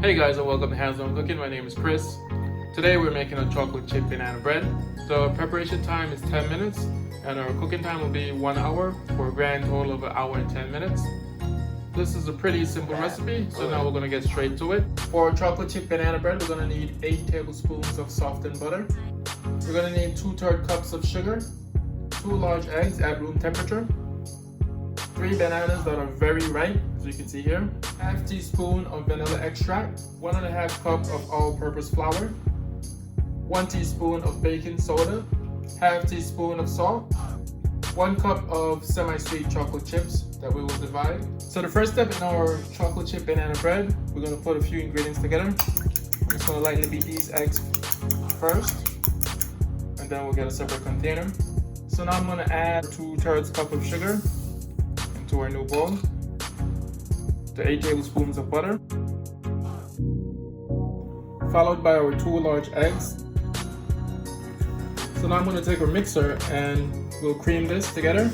Hey guys, and welcome to Handsoncooking. My name is Chris. Today we're making a chocolate chip banana bread. The preparation time is 10 minutes and our cooking time will be 1 hour for a grand total of 1 hour and 10 minutes. This is a pretty simple recipe, so now we're going to get straight to it. For our chocolate chip banana bread, we're going to need 8 tablespoons of softened butter. We're going to need 2/3 cups of sugar, 2 large eggs at room temperature, 3 bananas that are very ripe, as you can see here, half teaspoon of vanilla extract, 1.5 cup of all-purpose flour, 1 teaspoon of baking soda, half teaspoon of salt, 1 cup of semi-sweet chocolate chips that we will divide. So the first step in our chocolate chip banana bread, we're going to put a few ingredients together. I'm just going to lightly beat these eggs first, and then we'll get a separate container. So now I'm going to add 2/3 cup of sugar to our new bowl, the 8 tablespoons of butter, followed by our 2 large eggs. So now I'm going to take our mixer and we'll cream this together.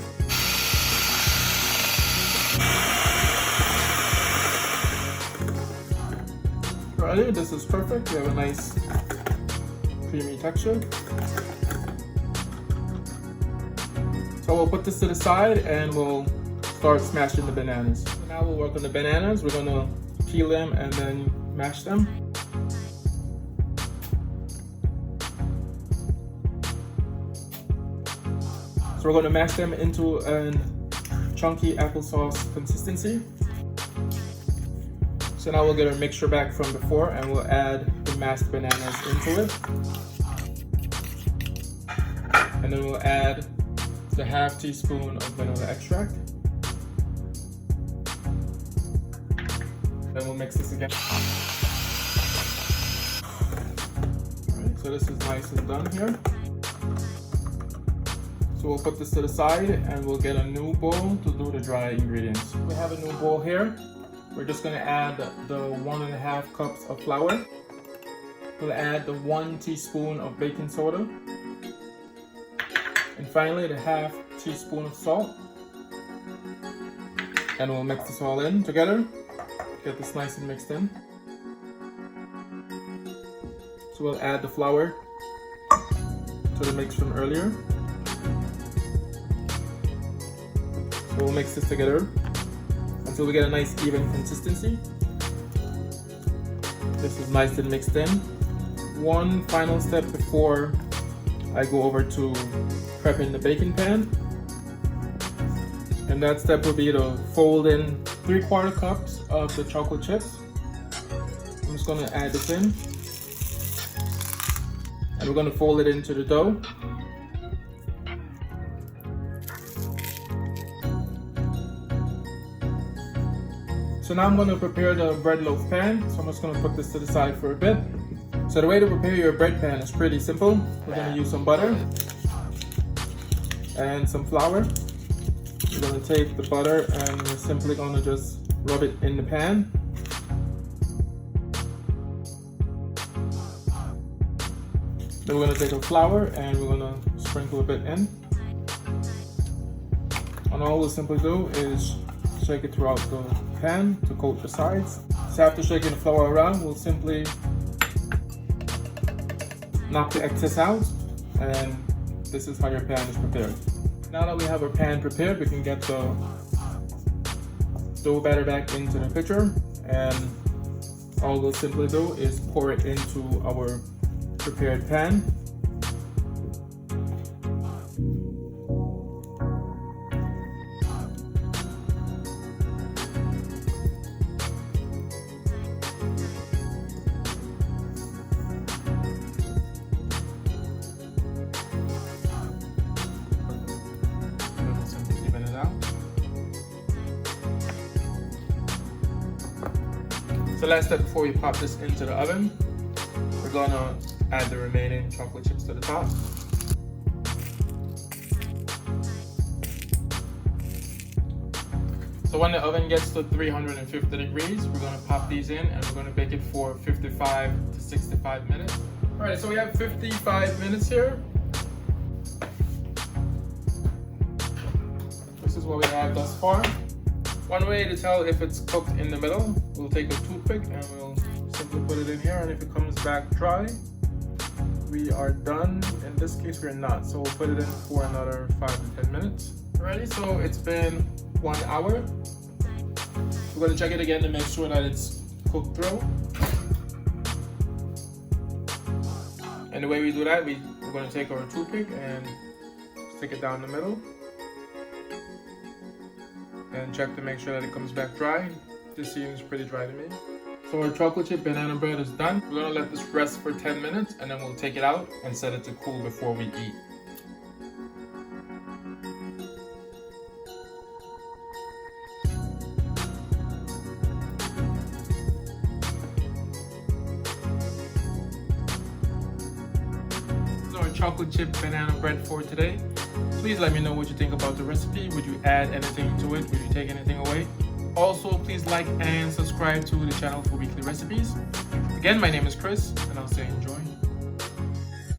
Alright, this is perfect. We have a nice creamy texture. So we'll put this to the side and we'll start smashing the bananas. So now we'll work on the bananas. We're going to peel them and then mash them. So we're going to mash them into a chunky applesauce consistency. So now we'll get our mixture back from before and we'll add the mashed bananas into it. And then we'll add the half teaspoon of vanilla extract. Then we'll mix this again. Alright, so this is nice and done here. So we'll put this to the side and we'll get a new bowl to do the dry ingredients. We have a new bowl here. We're just going to add the 1.5 cups of flour. We'll add the 1 teaspoon of baking soda. And finally the half teaspoon of salt. And we'll mix this all in together. Get this nice and mixed in. So we'll add the flour to the mix from earlier. So we'll mix this together until we get a nice even consistency. This is nice and mixed in. One final step before I go over to prepping the baking pan. And that step will be to fold in 3/4 cups of the chocolate chips. I'm just going to add this in. And we're going to fold it into the dough. So now I'm going to prepare the bread loaf pan. So I'm just going to put this to the side for a bit. So the way to prepare your bread pan is pretty simple. We're going to use some butter and some flour. We're going to take the butter and we're simply going to just rub it in the pan. Then we're going to take our flour and we're going to sprinkle a bit in. And all we'll simply do is shake it throughout the pan to coat the sides. So after shaking the flour around, we'll simply knock the excess out, and this is how your pan is prepared. Now that we have our pan prepared, we can get the dough batter back into the pitcher, and all we'll simply do is pour it into our prepared pan. So last step before we pop this into the oven, we're gonna add the remaining chocolate chips to the top. So when the oven gets to 350 degrees, we're gonna pop these in and we're gonna bake it for 55 to 65 minutes. All right, so we have 55 minutes here. This is what we have thus far. One way to tell if it's cooked in the middle, we'll take a toothpick and we'll simply simply put it in here, and if it comes back dry, we are done. In this case, we're not, so we'll put it in for another 5 to 10 minutes. Alrighty, so it's been 1 hour. We're going to check it again to make sure that it's cooked through. And the way we do that, we're going to take our toothpick and stick it down the middle and check to make sure that it comes back dry. This seems pretty dry to me. So our chocolate chip banana bread is done. We're going to let this rest for 10 minutes and then we'll take it out and set it to cool before we eat. Our chocolate chip banana bread for today. Please let me know what you think about the recipe. Would you add anything to it? Would you take anything away? Also, please like and subscribe to the channel for weekly recipes. Again, my name is Chris, and I'll say enjoy.